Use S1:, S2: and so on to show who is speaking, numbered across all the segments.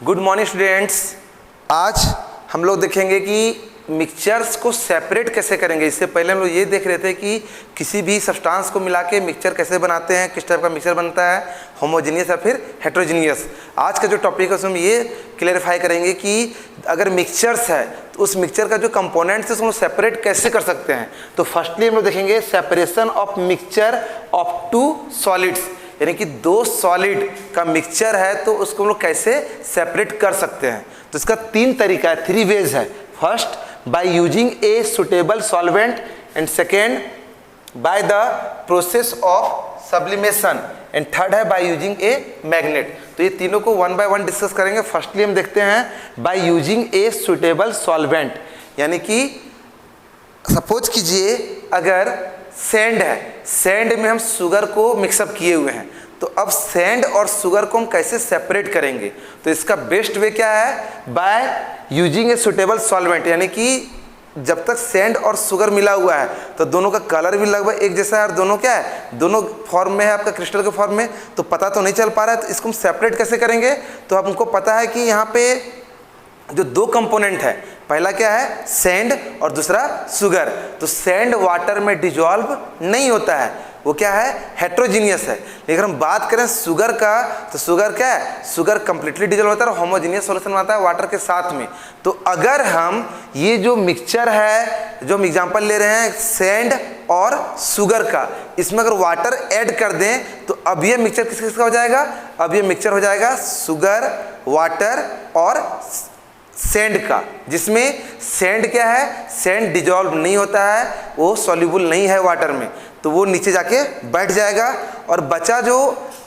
S1: Good morning students. आज हम लोग देखेंगे कि मिक्सचर्स को सेपरेट कैसे करेंगे। इससे पहले हम लोग ये देख रहे थे कि किसी भी सब्सटेंस को मिला के मिक्सचर कैसे बनाते हैं, किस टाइप का मिक्सचर बनता है, होमोजेनियस या फिर हेट्रोजीनियस। आज का जो टॉपिक है उसमें हम ये क्लेरिफाई करेंगे कि अगर मिक्सचर्स है तो उस मिक्सचर का जो कंपोनेंट्स है उसको सेपरेट कैसे कर सकते हैं। तो फर्स्टली हम लोग देखेंगे separation of mixture of two solids, यानी कि दो सॉलिड का मिक्सचर है तो उसको हम लोग कैसे सेपरेट कर सकते हैं। तो इसका तीन तरीका है, थ्री वेज है। First, by using a suitable solvent, and second by the process of sublimation, and third है बाय यूजिंग ए मैग्नेट। तो ये तीनों को वन बाय वन डिस्कस करेंगे। फर्स्टली हम देखते हैं by using a suitable solvent, यानी कि सपोज कीजिए अगर सैंड है, सैंड में हम शुगर को मिक्सअप किए हुए हैं, तो अब सैंड और शुगर को हम कैसे सेपरेट करेंगे। तो इसका बेस्ट वे क्या है, by using a suitable solvent, यानी कि जब तक सैंड और शुगर मिला हुआ है तो दोनों का कलर भी लगभग एक जैसा है और दोनों क्या है, दोनों फॉर्म में है आपका क्रिस्टल के फॉर्म में, तो पता तो नहीं चल पा रहा है। तो इसको हम सेपरेट कैसे करेंगे। तो हमको पता है कि यहाँ पे जो दो कंपोनेंट है, पहला क्या है सैंड और दूसरा शुगर। तो सैंड वाटर में डिजॉल्व नहीं होता है, वो क्या है हेट्रोजीनियस है। लेकिन हम बात करें शुगर का, तो शुगर क्या है, शुगर कंप्लीटली डिजॉल्व होता है और होमोजीनियस सॉल्यूशन आता है वाटर के साथ में। तो अगर हम ये जो मिक्सचर है, जो हम एग्जांपल ले रहे हैं सैंड और शुगर का, इसमें अगर वाटर ऐड कर दें तो अब ये मिक्सचर किस किसका हो जाएगा, अब ये मिक्सचर हो जाएगा शुगर, वाटर और सैंड का, जिसमें सैंड क्या है, सैंड डिजॉल्व नहीं होता है, वो सॉल्युबल नहीं है वाटर में, तो वो नीचे जाके बैठ जाएगा और बचा जो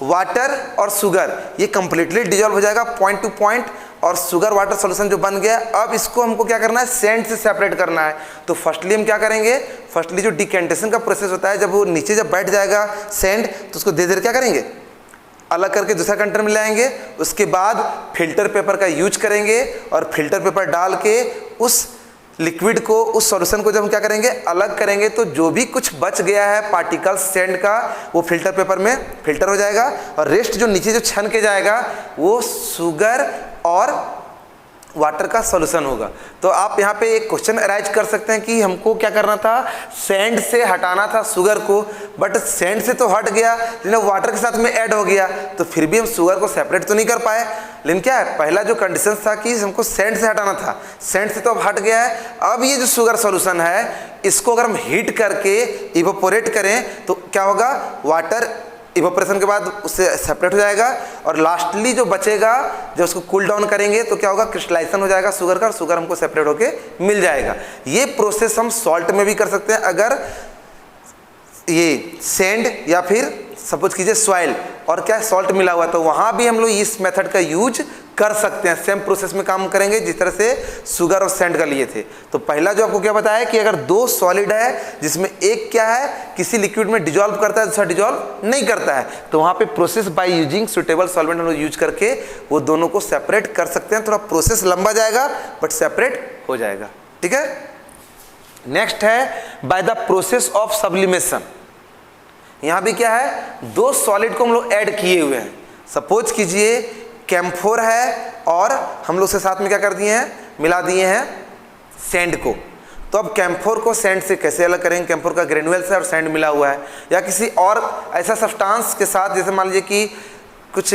S1: वाटर और शुगर ये कंप्लीटली डिजॉल्व हो जाएगा पॉइंट टू पॉइंट, और शुगर वाटर सॉल्यूशन जो बन गया। अब इसको हमको क्या करना है, सैंड से सेपरेट करना है। तो फर्स्टली हम क्या करेंगे, फर्स्टली जो डिकेंटेशन का प्रोसेस होता है, जब वो नीचे जब बैठ जाएगा सैंड तो उसको धीरे धीरे क्या करेंगे, अलग करके दूसरा कंटेनर में लाएंगे। उसके बाद फिल्टर पेपर का यूज करेंगे और फिल्टर पेपर डाल के उस लिक्विड को, उस सॉल्यूशन को जब हम क्या करेंगे अलग करेंगे, तो जो भी कुछ बच गया है पार्टिकल्स सैंड का वो फिल्टर पेपर में फिल्टर हो जाएगा, और रेस्ट जो नीचे जो छन के जाएगा वो शुगर और वाटर का सॉल्यूशन होगा। तो आप यहाँ पे एक क्वेश्चन अराइज कर सकते हैं कि हमको क्या करना था, सैंड से हटाना था शुगर को, बट सैंड से तो हट गया लेकिन वाटर के साथ में ऐड हो गया, तो फिर भी हम शुगर को सेपरेट तो नहीं कर पाए। लेकिन क्या है, पहला जो कंडीशन था कि हमको सैंड से हटाना था, सैंड से तो अब हट गया है। अब ये जो शुगर सॉल्यूशन है इसको अगर हम हीट करके इवेपोरेट करें तो क्या होगा, वाटर इवेपोरेशन के बाद उससे सेपरेट हो जाएगा, और लास्टली जो बचेगा जब उसको कूल डाउन करेंगे तो क्या होगा, क्रिस्टलाइजेशन हो जाएगा शुगर का, और शुगर हमको सेपरेट होके मिल जाएगा। ये प्रोसेस हम सॉल्ट में भी कर सकते हैं। अगर ये सैंड या फिर सपोज कीजिए सॉइल और क्या सॉल्ट मिला हुआ, तो वहाँ भी हम लोग इस मेथड का यूज कर सकते हैं। सेम प्रोसेस में काम करेंगे जिस तरह से शुगर और सैंड का लिए थे। तो पहला जो आपको क्या बताया कि अगर दो सॉलिड है जिसमें एक क्या है किसी लिक्विड में डिजॉल्व करता है, दूसरा डिजॉल्व नहीं करता है, तो वहाँ पे process by using suitable solvent हम लोग यूज करके वो दोनों को सेपरेट कर सकते हैं। थोड़ा प्रोसेस लंबा जाएगा बट सेपरेट हो जाएगा। ठीक है, नेक्स्ट है by the process of sublimation. यहाँ भी क्या है, दो सॉलिड को हम लोग ऐड किए हुए हैं। सपोज कीजिए कैम्फोर है और हम लोग उसके साथ में क्या कर दिए हैं, मिला दिए हैं सैंड को। तो अब कैम्फोर को सैंड से कैसे अलग करेंगे, कैम्फोर का ग्रेनुअल्स है और सैंड मिला हुआ है, या किसी और ऐसा सब्सटेंस के साथ, जैसे मान लीजिए कि कुछ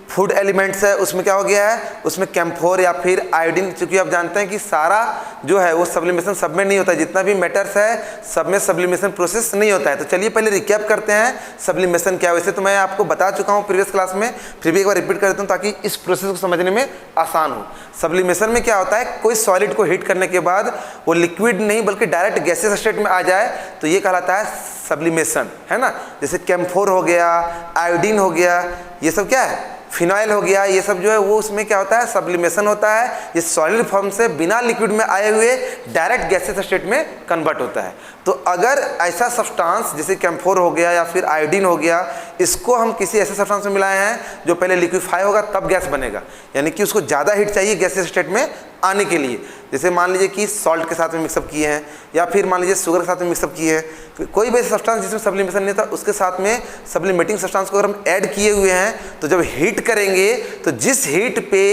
S1: फूड एलिमेंट्स है उसमें क्या हो गया है, उसमें कैम्फोर या फिर आयोडीन, चूंकि आप जानते हैं कि सारा जो है वो सब्लिमेशन सब में नहीं होता है, जितना भी मैटर्स है सब में सब्लिमेशन प्रोसेस नहीं होता है। तो चलिए पहले रिकैप करते हैं सब्लिमेशन क्या है। वैसे तो मैं आपको बता चुका हूँ प्रीवियस क्लास में, फिर भी एक बार रिपीट कर देता हूँ ताकि इस प्रोसेस को समझने में आसान हो। सब्लिमेशन में क्या होता है, कोई सॉलिड को हीट करने के बाद वो लिक्विड नहीं बल्कि डायरेक्ट गैसियस स्टेट में आ जाए तो ये कहलाता है सब्लिमेशन, है ना। जैसे कैम्फोर हो गया, आयोडीन हो गया, ये सब क्या है, फिनाइल हो गया, ये सब जो है वो उसमें क्या होता है, सब्लिमेशन होता है। ये सॉलिड फॉर्म से बिना लिक्विड में आए हुए डायरेक्ट गैसियस स्टेट में कन्वर्ट होता है। तो अगर ऐसा सब्सटेंस जैसे कैम्फोर हो गया या फिर आयोडीन हो गया, इसको हम किसी ऐसे सब्सटेंस में मिलाए हैं जो पहले लिक्विफाई होगा तब गैस बनेगा, यानी कि उसको ज़्यादा हीट चाहिए गैसियस स्टेट में आने के लिए। जैसे मान लीजिए कि सॉल्ट के साथ में मिक्सअप किए हैं या फिर मान लीजिए शुगर के साथ में मिक्सअप किए हैं, कोई भी सब्सटेंस जिसमें सब्लिमेशन नहीं था उसके साथ में सब्लिमेटिंग सब्सटेंस को अगर हम ऐड किए हुए हैं तो जब हीट करेंगे तो जिस हीट पे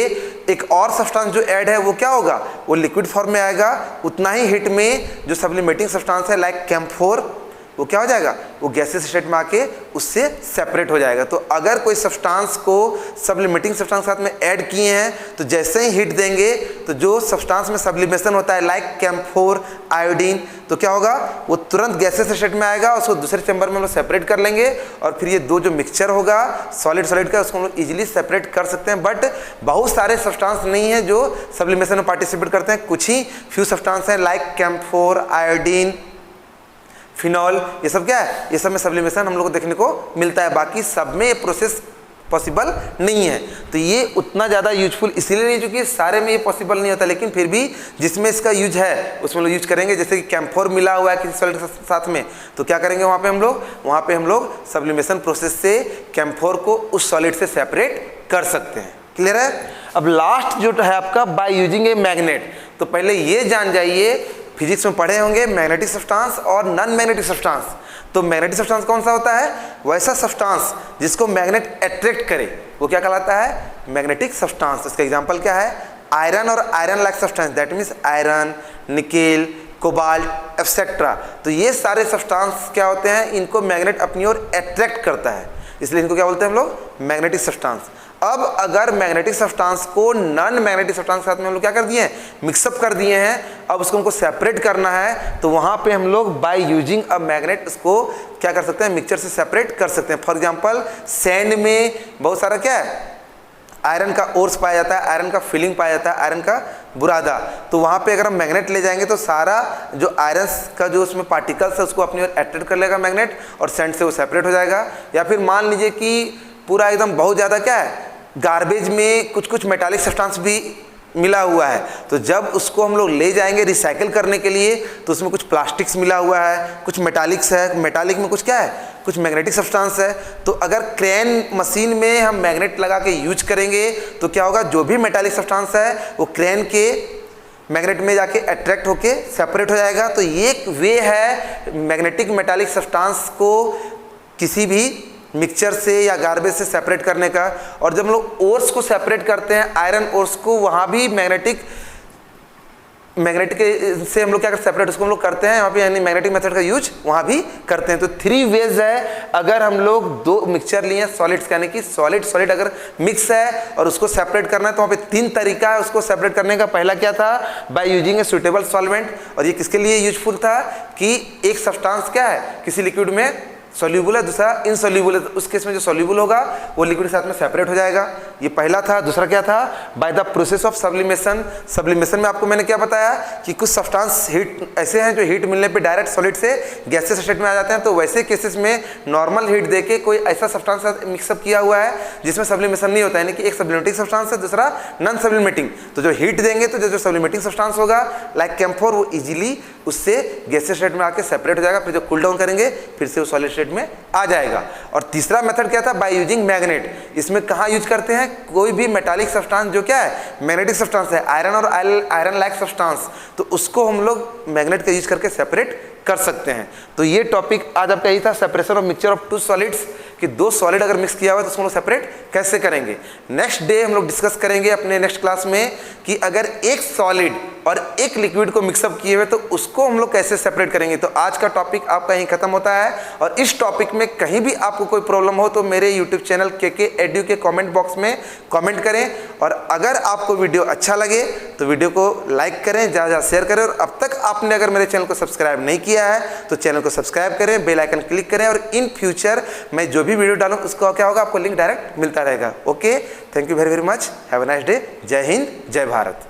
S1: एक और सब्सटेंस जो ऐड है वो क्या होगा, वो लिक्विड फॉर्म में आएगा। उतना ही हिट में जो सब्लिमेटिंग सब्सटेंस है लाइक कैम्फोर, वो क्या हो जाएगा, वो गैसेस स्टेट में आके उससे सेपरेट हो जाएगा। तो अगर कोई सब्सटेंस को सब्लिमेटिंग सब्सटेंस साथ में ऐड किए हैं तो जैसे ही हीट देंगे तो जो सब्सटेंस में सब्लिमेशन होता है लाइक कैम्फोर, आयोडीन, तो क्या होगा, वो तुरंत गैसेस स्टेट में आएगा, उसको दूसरे चैम्बर में हम लोग सेपरेट कर लेंगे और फिर ये दो जो मिक्सचर होगा सॉलिड सॉलिड का, उसको हम लोग इजीली सेपरेट कर सकते हैं। बट बहुत सारे सब्सटेंस नहीं है जो सब्लिमेशन में पार्टिसिपेट करते हैं, कुछ ही फ्यू सब्सटेंस हैं लाइक कैम्फोर, आयोडीन, फिनॉल, ये सब क्या है, ये सब में सब्लिमेशन हम लोग को देखने को मिलता है। बाकी सब में ये प्रोसेस पॉसिबल नहीं है। तो ये उतना ज़्यादा यूजफुल इसीलिए नहीं क्योंकि सारे में ये पॉसिबल नहीं होता, लेकिन फिर भी जिसमें इसका यूज है उसमें लोग यूज करेंगे। जैसे कि कैम्फोर मिला हुआ है किसी सॉलिड के साथ में, तो क्या करेंगे वहाँ पे हम लोग सब्लिमेशन प्रोसेस से कैम्फोर को उस सॉलिड से सेपरेट कर सकते हैं। क्लियर है। अब लास्ट जो है आपका बाय यूजिंग ए मैग्नेट। तो पहले ये जान जाइए, फिजिक्स में पढ़े होंगे मैग्नेटिक सब्सटेंस और नॉन मैग्नेटिक सब्सटेंस। तो मैग्नेटिक सब्सटेंस कौन सा होता है, वैसा सब्सटेंस जिसको मैग्नेट अट्रैक्ट करे, वो क्या कहलाता है, मैग्नेटिक सब्सटेंस। इसका एग्जांपल क्या है, आयरन और iron like substance, that means iron, nickel, cobalt etcetera. तो ये सारे सब्सटेंस क्या होते हैं, इनको मैग्नेट अपनी ओर अट्रैक्ट करता है, इसलिए इनको क्या बोलते हैं हम लोग, मैग्नेटिक सब्सटेंस। अब अगर मैग्नेटिक सब्सटेंस को नॉन मैग्नेटिक सब्सटेंस के साथ में हम लोग क्या कर दिए हैं, मिक्सअप कर दिए हैं, अब उसको हमको सेपरेट करना है, तो वहाँ पे हम लोग बाय यूजिंग अ मैग्नेट उसको क्या कर सकते हैं, मिक्सचर से सेपरेट कर सकते हैं। फॉर एग्जांपल सैंड में बहुत सारा क्या है, आयरन का ओर्स पाया जाता है, आयरन का फिलिंग पाया जाता है, आयरन का बुरादा। तो वहाँ पे अगर हम मैग्नेट ले जाएंगे तो सारा जो आयरन का जो उसमें पार्टिकल्स है उसको अपनी ओर अट्रैक्ट कर लेगा मैग्नेट और सैंड से वो सेपरेट हो जाएगा। या फिर मान लीजिए कि पूरा एकदम बहुत ज़्यादा क्या है, गार्बेज में कुछ कुछ मेटालिक सब्सटेंस भी मिला हुआ है, तो जब उसको हम लोग ले जाएंगे रिसाइकिल करने के लिए तो उसमें कुछ प्लास्टिक्स मिला हुआ है, कुछ मेटालिक्स है, मेटालिक में कुछ क्या है, कुछ मैग्नेटिक सब्सटेंस है। तो अगर क्रेन मशीन में हम मैग्नेट लगा के यूज करेंगे तो क्या होगा, जो भी मेटालिक सब्सटेंस है वो क्रेन के मैग्नेट में जाके अट्रैक्ट होके सेपरेट हो जाएगा। तो ये एक वे है मैग्नेटिक मेटालिक सब्सटेंस को किसी भी मिक्सचर से या गार्बेज से सेपरेट करने का। और जब हम लोग ओर्स को सेपरेट करते हैं, आयरन ओर्स को, वहाँ भी मैग्नेटिक से हम लोग क्या करते हैं, सेपरेट उसको हम लोग करते हैं, वहाँ पे यानी मैग्नेटिक मेथड का यूज वहाँ भी करते हैं। तो 3 वेज है। अगर हम लोग 2 मिक्सचर लिए सॉलिड्स, यानी कि सॉलिड सॉलिड अगर मिक्स है और उसको सेपरेट करना है तो वहाँ पे 3 तरीका है उसको सेपरेट करने का। पहला क्या था, by using a suitable solvent. और ये किसके लिए यूजफुल था कि एक सब्सटेंस क्या है, किसी लिक्विड में सॉल्यूबल है, दूसरा इनसॉल्यूबल है, तो उस केस में जो सॉल्यूबल होगा वो लिक्विड के साथ में सेपरेट हो जाएगा। ये पहला था। दूसरा क्या था, by the process of sublimation. Sublimation में आपको मैंने क्या बताया कि कुछ सब्सटेंस हीट ऐसे हैं जो हीट मिलने पे डायरेक्ट सॉलिड से गैसेस स्टेट में आ जाते हैं। तो वैसे केसेस में नॉर्मल हीट देके कोई ऐसा सब्सटेंस मिक्सअप किया हुआ है जिसमें सब्लिमेशन नहीं होता है, यानी कि एक सब्लिमेटिंग सब्सटेंस है, दूसरा नॉन सब्लिमेटिंग। तो जो हीट देंगे तो जो सब्लिमेटिंग सब्सटेंस होगा लाइक कैम्फोर, वो इजीली उससे गैसेस स्टेट में आके सेपरेट हो जाएगा। फिर जो कूल डाउन करेंगे फिर से वो सॉलिड स्टेट में आ जाएगा। और तीसरा मेथड क्या था, बाय यूजिंग मैग्नेट। इसमें कहाँ यूज करते हैं, कोई भी मेटालिक सब्सटेंस जो क्या है, मैग्नेटिक सब्सटेंस है, आयरन और आयरन लाइक सब्सटेंस, तो उसको हम लोग मैग्नेट का यूज करके सेपरेट कर सकते हैं। तो ये टॉपिक आज आपका यही था, separation of mixture of 2 solids, कि 2 सॉलिड अगर मिक्स किया हुआ है तो उसको हम लोग सेपरेट कैसे करेंगे। नेक्स्ट डे हम लोग डिस्कस करेंगे अपने नेक्स्ट क्लास में कि अगर एक सॉलिड और एक लिक्विड को मिक्सअप किए हुए तो उसको हम लोग कैसे सेपरेट करेंगे। तो आज का टॉपिक आपका यहीं खत्म होता है। और इस टॉपिक में कहीं भी आपको कोई प्रॉब्लम हो तो मेरे यूट्यूब चैनल KK Edu के कमेंट बॉक्स में कमेंट करें। और अगर आपको वीडियो अच्छा लगे तो वीडियो को लाइक करें, ज़्यादा ज़्यादा शेयर करें। और अब तक आपने अगर मेरे चैनल को सब्सक्राइब नहीं किया है तो चैनल को सब्सक्राइब करें, बेल आइकन क्लिक करें, और इन फ्यूचर मैं जो भी वीडियो डालूँ उसका क्या होगा, आपको लिंक डायरेक्ट मिलता रहेगा। Okay, thank you very very much, have a nice day. जय हिंद, जय भारत।